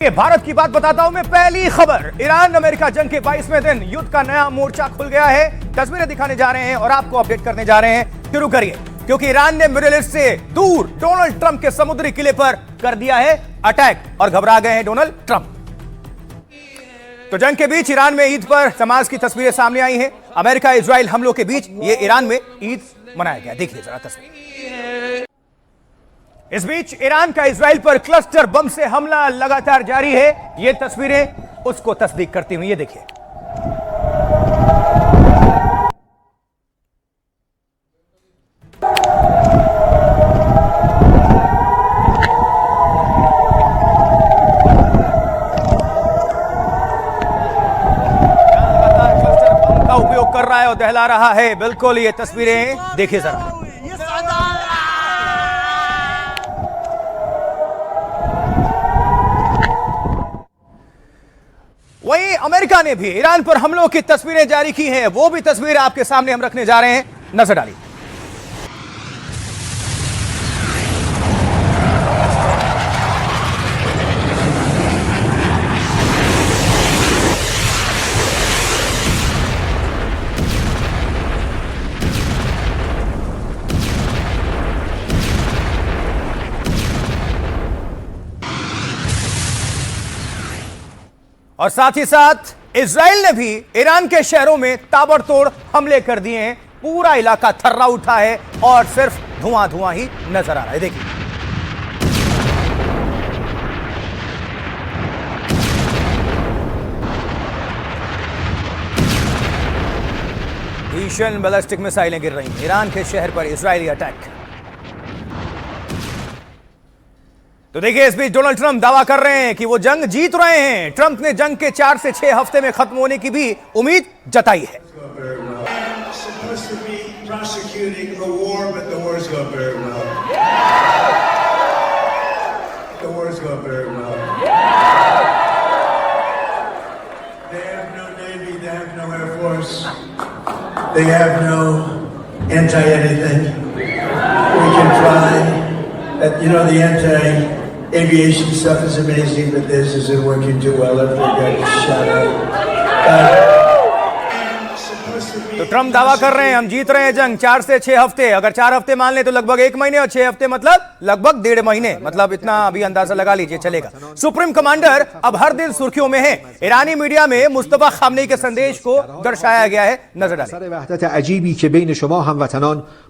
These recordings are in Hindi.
भारत की बात बताता हूं मैं। पहली खबर, ईरान अमेरिका जंग के 22वें दिन युद्ध का नया मोर्चा खुल गया है। तस्वीरें दिखाने जा रहे हैं और आपको अपडेट करने जा रहे हैं। शुरू करिए, क्योंकि ईरान ने मिडिल ईस्ट से दूर डोनाल्ड ट्रंप के समुद्री किले पर कर दिया है अटैक और घबरा गए हैं डोनाल्ड ट्रंप। तो जंग के बीच ईरान में ईद पर नमाज की तस्वीरें सामने आई हैं। अमेरिका इजराइल हमलों के बीच ये ईरान में ईद मनाया गया। देखिए जरा तस्वीर। इस बीच ईरान का इजराइल पर क्लस्टर बम से हमला लगातार जारी है। ये तस्वीरें उसको तस्दीक करती हुई, ये देखिए। लगातार क्लस्टर बम का उपयोग कर रहा है और दहला रहा है। बिल्कुल, ये तस्वीरें देखिए जरा। वहीं अमेरिका ने भी ईरान पर हमलों की तस्वीरें जारी की हैं। वो भी तस्वीर आपके सामने हम रखने जा रहे हैं, नजर डालिए। और साथ ही साथ इजराइल ने भी ईरान के शहरों में ताबड़तोड़ हमले कर दिए हैं। पूरा इलाका थर्रा उठा है और सिर्फ धुआं धुआं ही नजर आ रहा है। देखिए, भीषण बैलिस्टिक मिसाइलें गिर रही हैं ईरान के शहर पर। Israeli attack. तो देखिए, इस बीच डोनाल्ड ट्रंप दावा कर रहे हैं कि वो जंग जीत रहे हैं। ट्रंप ने जंग के 4 से 6 हफ्ते में खत्म होने की भी उम्मीद जताई है। They have no anti-anything. We can fly. The anti-aviation stuff is amazing, but this isn't working too well. Everyone got shut up. तो ट्रंप दावा कर रहे हैं हम जीत रहे हैं जंग 4 से 6 हफ्ते। अगर 4 हफ्ते मान ले तो लगभग 1 महीने और 6 हफ्ते मतलब लगभग 1.5 महीने। मतलब इतना अभी अंदाजा लगा लीजिए, चलेगा। सुप्रीम कमांडर अब हर दिन सुर्खियों में है। ईरानी मीडिया में मुस्तफा खामनेई के संदेश को दर्शाया गया है, नजर डालिए। वहदत अजीबी के बेन शुमा हमवतनान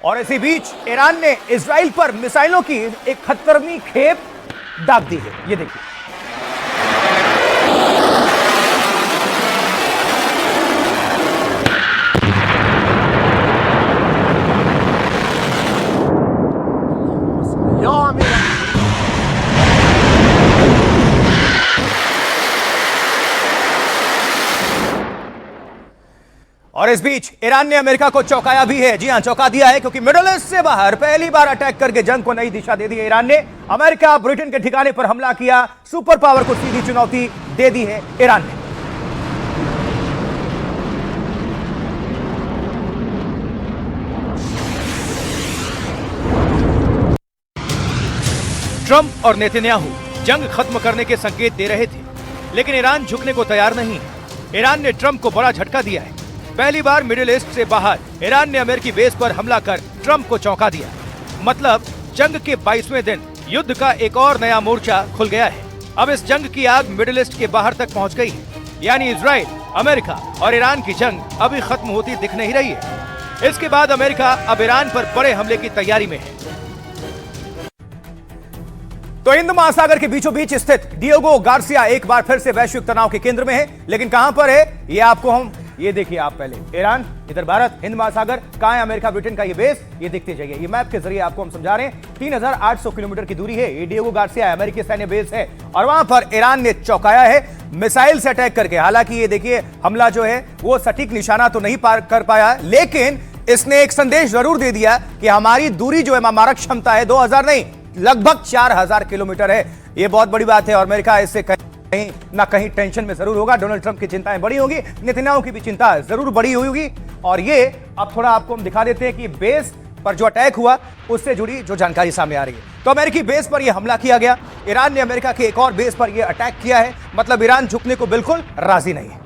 और इसी बीच ईरान ने इजराइल पर मिसाइलों की एक खतरनाक खेप दाग दी है। ये देखिए, और इस बीच ईरान ने अमेरिका को चौंकाया भी है। जी हां, चौंका दिया है, क्योंकि मिडिल ईस्ट से बाहर पहली बार अटैक करके जंग को नई दिशा दे दी है ईरान ने। अमेरिका ब्रिटेन के ठिकाने पर हमला किया। सुपर पावर को सीधी चुनौती दे दी है ईरान ने। ट्रंप और नेतन्याहू जंग खत्म करने के संकेत दे रहे थे, लेकिन ईरान झुकने को तैयार नहीं है। ईरान ने ट्रंप को बड़ा झटका दिया है। पहली बार मिडिल ईस्ट से बाहर ईरान ने अमेरिकी बेस पर हमला कर ट्रंप को चौंका दिया। मतलब जंग के 22वें दिन युद्ध का एक और नया मोर्चा खुल गया है। अब इस जंग की आग मिडिल ईस्ट के बाहर तक पहुंच गई है। यानी इजराइल, अमेरिका और ईरान की जंग अभी खत्म होती दिख नहीं रही है। इसके बाद अमेरिका अब ईरान पर बड़े हमले की तैयारी में है। तो हिंद महासागर के बीचों बीच स्थित डिएगो गार्सिया एक बार फिर से वैश्विक तनाव के केंद्र में है। लेकिन कहां पर है, ये आपको हम ये देखिए। आप पहले ईरान, इधर भारत, हिंद महासागर, कहां है अमेरिका ब्रिटेन का ये बेस, ये देखते जाइए। ये मैप के जरिए आपको हम समझा रहे हैं। 3800 किलोमीटर की दूरी है। ये डिएगो गार्सिया अमेरिकी सैन्य बेस है और वहां पर ईरान ने चौंकाया है मिसाइल से अटैक करके। हालांकि ये देखिए, हमला जो है वो सटीक निशाना तो नहीं पार कर पाया, लेकिन इसने एक संदेश जरूर दे दिया कि हमारी दूरी जो है, मारक क्षमता है 2000 नहीं, लगभग 4000 किलोमीटर है। ये बहुत बड़ी बात है और अमेरिका इससे कहीं ना कहीं टेंशन में जरूर होगा। डोनाल्ड ट्रंप की चिंताएं बड़ी होगी, नेतन्याहू की भी चिंता जरूर बड़ी होगी। और ये अब थोड़ा आपको हम दिखा देते हैं कि बेस पर जो अटैक हुआ उससे जुड़ी जो जानकारी सामने आ रही है। तो अमेरिकी बेस पर यह हमला किया गया। ईरान ने अमेरिका के एक और बेस पर यह अटैक किया है। मतलब ईरान झुकने को बिल्कुल राजी नहीं है।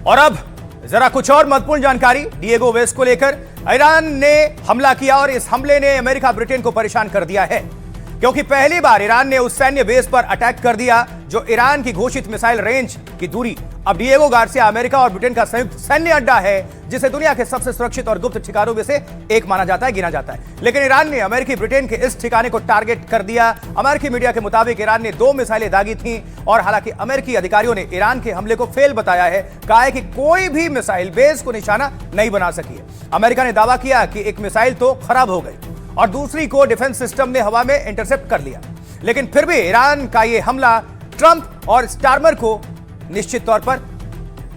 और अब जरा कुछ और महत्वपूर्ण जानकारी डिएगो वेस्ट को लेकर। ईरान ने हमला किया और इस हमले ने अमेरिका ब्रिटेन को परेशान कर दिया है, क्योंकि पहली बार ईरान ने उस सैन्य बेस पर अटैक कर दिया जो ईरान की घोषित मिसाइल रेंज की दूरी। अब डिएगो गार्सिया अमेरिका और ब्रिटेन का संयुक्त सैन्य अड्डा है, जिसे दुनिया के सबसे सुरक्षित और गुप्त ठिकानों में से एक माना जाता है, गिना जाता है। लेकिन ईरान ने अमेरिकी ब्रिटेन के इस ठिकाने को टारगेट कर दिया। अमेरिकी मीडिया के मुताबिक ईरान ने 2 मिसाइलें दागी थीं और हालांकि अमेरिकी अधिकारियों ने ईरान के हमले को फेल बताया है। कहा है कि कोई भी मिसाइल बेस को निशाना नहीं बना सकी है। अमेरिका ने दावा किया कि एक मिसाइल तो खराब हो गई और दूसरी को डिफेंस सिस्टम ने हवा में इंटरसेप्ट कर लिया। लेकिन फिर भी ईरान का यह हमला ट्रंप और स्टारमर को निश्चित तौर पर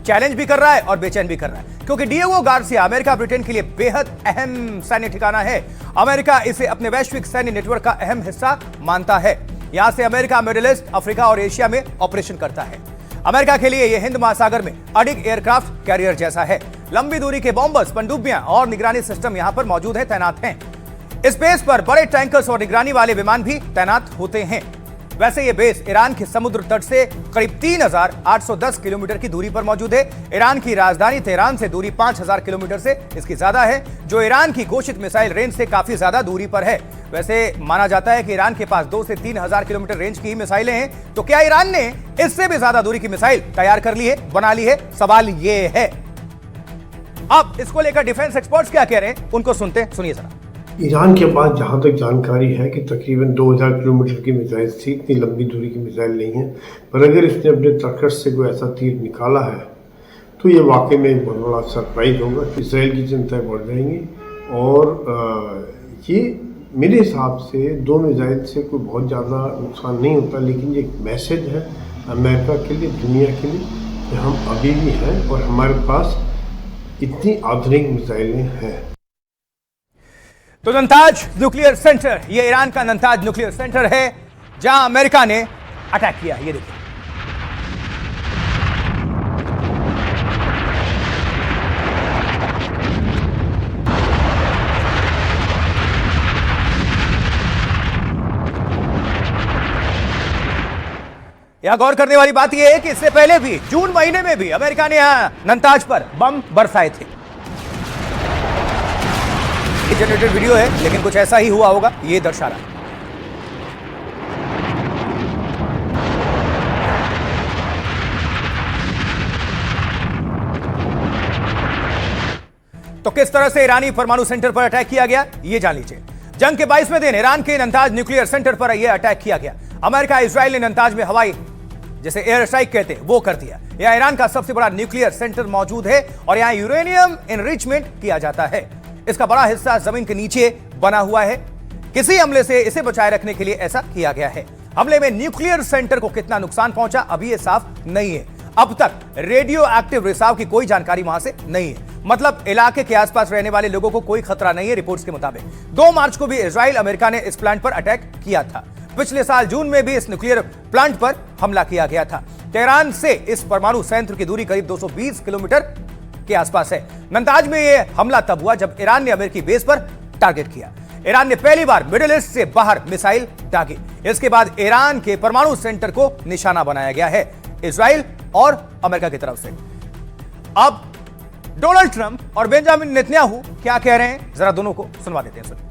चैलेंज भी कर रहा है और बेचैन भी कर रहा है, क्योंकि डिएगो गार्सिया अमेरिका ब्रिटेन के लिए बेहद अहम सैन्य ठिकाना है। अमेरिका इसे अपने वैश्विक सैन्य नेटवर्क का अहम हिस्सा मानता है। यहां से अमेरिका मिडिल ईस्ट, अफ्रीका और एशिया में ऑपरेशन करता है। अमेरिका के लिए यह हिंद महासागर में अडिग एयरक्राफ्ट कैरियर जैसा है। लंबी दूरी के बॉम्बर्स, पनडुब्बियां और निगरानी सिस्टम यहां पर मौजूद है, तैनात हैं। इस बेस पर बड़े टैंकर्स और निगरानी वाले विमान भी तैनात होते हैं। वैसे ये बेस ईरान के समुद्र तट से करीब 3810 किलोमीटर की दूरी पर मौजूद है। ईरान की राजधानी तेहरान से दूरी 5000 किलोमीटर से इसकी ज्यादा है, जो ईरान की घोषित मिसाइल रेंज से काफी ज्यादा दूरी पर है। वैसे माना जाता है कि ईरान के पास 2 से 3000 किलोमीटर रेंज की मिसाइलें हैं। तो क्या ईरान ने इससे भी ज्यादा दूरी की मिसाइल तैयार कर ली है, बना ली है? सवाल ये है। अब इसको लेकर डिफेंस एक्सपर्ट्स क्या कह रहे हैं, उनको सुनते हैं, सुनिए जरा। ईरान के पास जहाँ तक जानकारी है कि तकरीबन 2000 किलोमीटर की मिसाइल थी, इतनी लंबी दूरी की मिसाइल नहीं है। पर अगर इसने अपने तर्कश से कोई ऐसा तीर निकाला है तो ये वाकई में एक बहुत बड़ा सरप्राइज होगा। इसराइल की चिंताएं बढ़ जाएंगी और ये मेरे हिसाब से 2 मिसाइल से कोई बहुत ज़्यादा नुकसान नहीं होता, लेकिन ये एक मैसेज है अमेरिका के लिए, दुनिया के लिए कि हम अभी भी हैं और हमारे पास इतनी आधुनिक मिसाइलें हैं। तो नंताज न्यूक्लियर सेंटर, ये ईरान का नंताज न्यूक्लियर सेंटर है जहां अमेरिका ने अटैक किया। ये देखिए, यहां गौर करने वाली बात यह है कि इससे पहले भी जून महीने में भी अमेरिका ने यहां नंताज पर बम बरसाए थे। जनरेटेड वीडियो है, लेकिन कुछ ऐसा ही हुआ होगा, ये दर्शा रहा है। तो किस तरह से ईरानी परमाणु सेंटर पर अटैक किया गया, ये जान लीजिए। जंग के 22वें दिन ईरान के नंताज न्यूक्लियर सेंटर पर यह अटैक किया गया। अमेरिका इजराइल ने नंताज में हवाई, जैसे एयर स्ट्राइक कहते हैं, वो कर दिया। यहां ईरान का सबसे बड़ा न्यूक्लियर सेंटर मौजूद है और यहां यूरेनियम एनरिचमेंट किया जाता है। इसका बड़ा हिस्सा जमीन के नीचे बना हुआ है। किसी हमले से इसे बचाए रखने के लिए ऐसा किया गया है। हमले में न्यूक्लियर सेंटर को कितना नुकसान पहुंचा, अभी यह साफ नहीं है। अब तक रेडियो एक्टिव रिसाव की कोई जानकारी वहां से नहीं है। मतलब इलाके के आसपास रहने वाले लोगों को कोई खतरा नहीं है। रिपोर्ट्स के मुताबिक 2 मार्च को भी इजराइल अमेरिका ने इस प्लांट पर अटैक किया था। पिछले साल जून में भी इस न्यूक्लियर प्लांट पर हमला किया गया था। तेहरान से इस परमाणु संयंत्र की दूरी करीब 220 किलोमीटर के आसपास है। नंताज में यह हमला तब हुआ जब ईरान ने अमेरिकी बेस पर टारगेट किया। ईरान ने पहली बार मिडिल ईस्ट से बाहर मिसाइल दागी। इसके बाद ईरान के परमाणु सेंटर को निशाना बनाया गया है, इजराइल और अमेरिका की तरफ से। अब डोनाल्ड ट्रंप और बेंजामिन नेतन्याहू क्या कह रहे हैं, जरा दोनों को सुनवा देते हैं।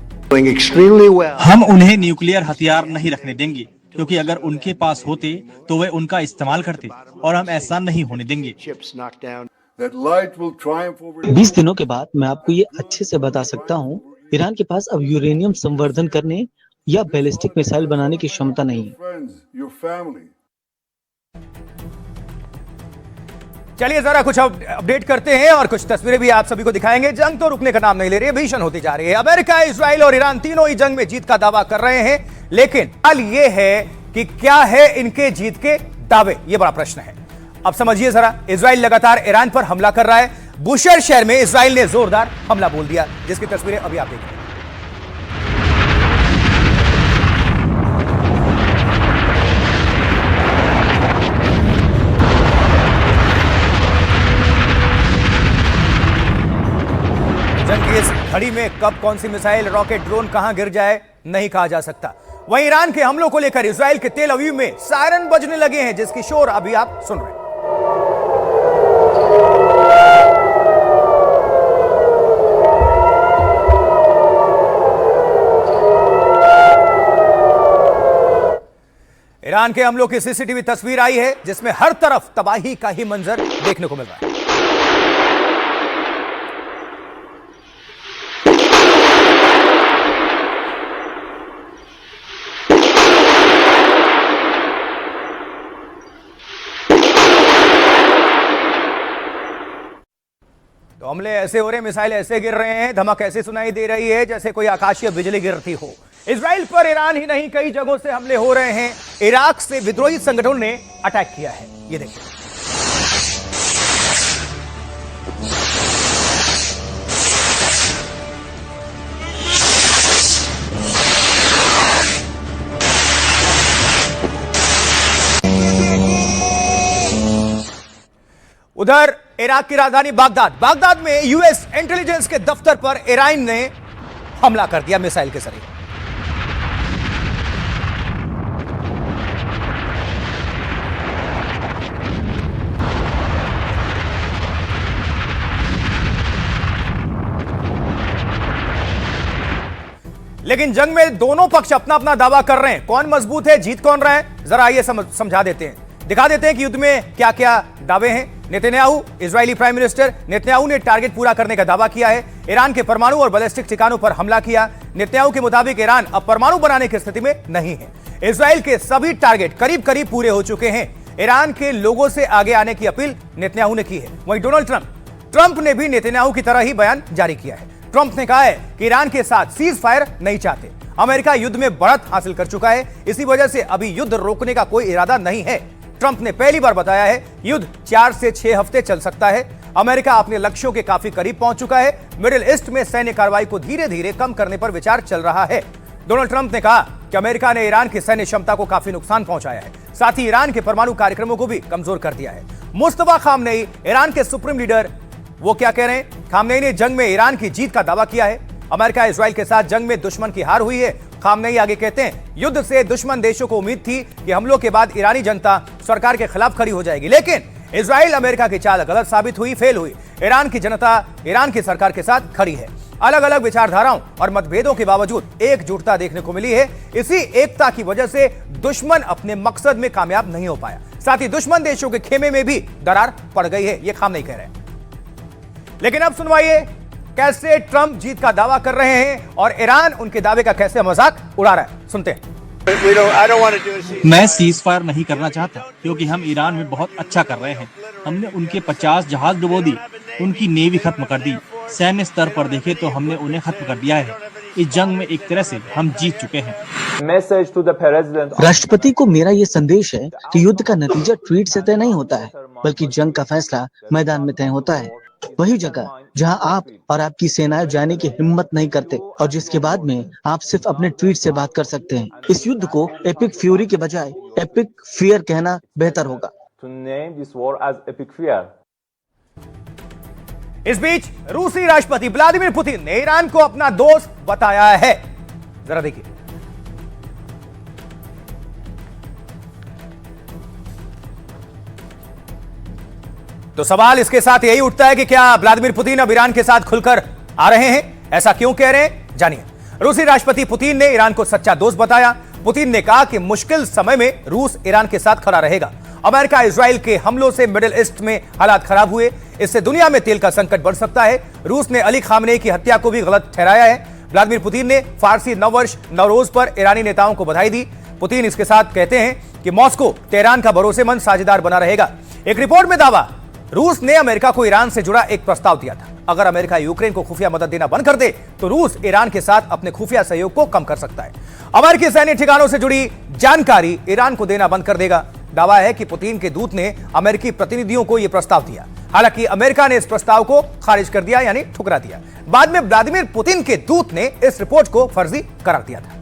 हम उन्हें न्यूक्लियर हथियार नहीं रखने देंगे, क्योंकि अगर उनके पास होते तो वे उनका इस्तेमाल करते और हम ऐसा नहीं होने देंगे। 20 दिनों के बाद मैं आपको ये अच्छे से बता सकता हूँ, ईरान के पास अब यूरेनियम संवर्धन करने या बैलिस्टिक मिसाइल बनाने की क्षमता नहीं है। चलिए जरा कुछ अपडेट करते हैं और कुछ तस्वीरें भी आप सभी को दिखाएंगे। जंग तो रुकने का नाम नहीं ले रही है, भीषण होती जा रही है। अमेरिका, इजराइल और ईरान तीनों ही जंग में जीत का दावा कर रहे हैं, लेकिन हाल ये है कि क्या है इनके जीत के दावे, ये बड़ा प्रश्न है। अब समझिए जरा, इजराइल लगातार ईरान पर हमला कर रहा है। बुशेर शहर में इजराइल ने जोरदार हमला बोल दिया, जिसकी तस्वीरें अभी आप देख रहे हैं। जंग की इस घड़ी में कब कौन सी मिसाइल, रॉकेट, ड्रोन कहां गिर जाए नहीं कहा जा सकता। वहीं ईरान के हमलों को लेकर इजराइल के तेल अवीव में सायरन बजने लगे हैं, जिसकी शोर अभी आप सुन रहे हैं। ईरान के हमलों की सीसीटीवी तस्वीर आई है, जिसमें हर तरफ तबाही का ही मंजर देखने को मिल रहा है। तो हमले ऐसे हो रहे हैं, मिसाइल ऐसे गिर रहे हैं, धमक ऐसे सुनाई दे रही है जैसे कोई आकाशीय बिजली गिरती हो। इजराइल पर ईरान ही नहीं, कई जगहों से हमले हो रहे हैं। इराक से विद्रोही संगठनों ने अटैक किया है, ये देखिए। उधर इराक की राजधानी बागदाद में यूएस इंटेलिजेंस के दफ्तर पर ईरान ने हमला कर दिया मिसाइल के जरिए। लेकिन जंग में दोनों पक्ष अपना अपना दावा कर रहे हैं। कौन मजबूत है, जीत कौन रहा है, जरा आइए समझा देते हैं, दिखा देते हैं कि युद्ध में क्या क्या दावे हैं। Netanyahu, Israeli prime minister Netanyahu ने टारगेट पूरा करने का दावा किया है। ईरान के परमाणु और बैलिस्टिक ठिकानों पर हमला किया। नेतन्याहू के मुताबिक ईरान अब परमाणु बनाने की स्थिति में नहीं है। इजराइल के सभी टारगेट करीब करीब पूरे हो चुके हैं। ईरान के लोगों से आगे आने की अपील नेतन्याहू ने की है। वहीं डोनाल्ड ट्रंप ने भी नेतन्याहू की तरह ही बयान जारी किया है। ट्रंप ने कहा है कि ईरान के साथ सीज फायर नहीं चाहते। अमेरिका युद्ध में बढ़त हासिल कर चुका है, इसी वजह से अभी युद्ध रोकने का कोई इरादा नहीं है। ट्रंप ने पहली बार बताया है युद्ध 4 से 6 हफ्ते चल सकता है। अमेरिका अपने लक्ष्यों के काफी करीब पहुंच चुका है। मिडिल ईस्ट में सैन्य कार्रवाई को धीरे धीरे कम करने पर विचार चल रहा है। डोनाल्ड ट्रंप ने कहा कि अमेरिका ने ईरान की सैन्य क्षमता को काफी नुकसान पहुंचाया है, साथ ही ईरान के परमाणु कार्यक्रमों को भी कमजोर कर दिया है। मुस्तफा खामनेई, ईरान के सुप्रीम लीडर, वो क्या कह रहे हैं? खामनेई ने जंग में ईरान की जीत का दावा किया है। अमेरिका इजराइल के साथ जंग में दुश्मन की हार हुई है। खामनेई आगे कहते हैं युद्ध से दुश्मन देशों को उम्मीद थी कि हमलों के बाद ईरानी जनता सरकार के खिलाफ खड़ी हो जाएगी, लेकिन इजराइल अमेरिका की चाल गलत साबित हुई, फेल हुई। ईरान की जनता ईरान की सरकार के साथ खड़ी है। अलग अलग विचारधाराओं और मतभेदों के बावजूद एकजुटता देखने को मिली है। इसी एकता की वजह से दुश्मन अपने मकसद में कामयाब नहीं हो पाया। साथ ही दुश्मन देशों के खेमे में भी दरार पड़ गई है, ये खामनेई कह रहे हैं। लेकिन अब सुनवाइए कैसे ट्रंप जीत का दावा कर रहे हैं और ईरान उनके दावे का कैसे मजाक उड़ा रहा है, सुनते हैं। मैं सीज फायर नहीं करना चाहता, क्योंकि हम ईरान में बहुत अच्छा कर रहे हैं। हमने उनके 50 जहाज डुबो दी, उनकी नेवी खत्म कर दी। सैन्य स्तर पर देखे तो हमने उन्हें खत्म कर दिया है। इस जंग में एक तरह से हम जीत चुके हैं। राष्ट्रपति को मेरा ये संदेश है कि युद्ध का नतीजा ट्वीट से तय नहीं होता है, बल्कि जंग का फैसला मैदान में तय होता है। वही जगह जहां आप और आपकी सेनाएं जाने की हिम्मत नहीं करते और जिसके बाद में आप सिर्फ अपने ट्वीट से बात कर सकते हैं। इस युद्ध को एपिक फ्यूरी के बजाय एपिक फियर कहना बेहतर होगा। इस बीच रूसी राष्ट्रपति व्लादिमीर पुतिन ने ईरान को अपना दोस्त बताया है, जरा देखिए। तो सवाल इसके साथ यही उठता है कि क्या व्लादिमीर पुतिन अब ईरान के साथ खुलकर आ रहे हैं? ऐसा क्यों कह रहे हैं, जानिए। रूसी राष्ट्रपति पुतिन ने ईरान को सच्चा दोस्त बताया। पुतिन ने कहा कि मुश्किल समय में रूस ईरान के साथ खड़ा रहेगा। अमेरिका इजराइल के हमलों से मिडिल ईस्ट में हालात खराब हुए, इससे दुनिया में तेल का संकट बढ़ सकता है। रूस ने अली खामनेई की हत्या को भी गलत ठहराया है। व्लादिमीर पुतिन ने फारसी नववर्ष नवरोज पर ईरानी नेताओं को बधाई दी। पुतिन इसके साथ कहते हैं कि मॉस्को तेहरान का भरोसेमंद साझेदार बना रहेगा। एक रिपोर्ट में दावा रूस ने अमेरिका को ईरान से जुड़ा एक प्रस्ताव दिया था। अगर अमेरिका यूक्रेन को खुफिया मदद देना बंद कर दे तो रूस ईरान के साथ अपने खुफिया सहयोग को कम कर सकता है। अमेरिकी सैन्य ठिकानों से जुड़ी जानकारी ईरान को देना बंद कर देगा। दावा है कि पुतिन के दूत ने अमेरिकी प्रतिनिधियों को यह प्रस्ताव दिया। हालांकि अमेरिका ने इस प्रस्ताव को खारिज कर दिया, यानी ठुकरा दिया। बाद में व्लादिमीर पुतिन के दूत ने इस रिपोर्ट को फर्जी करार दिया था।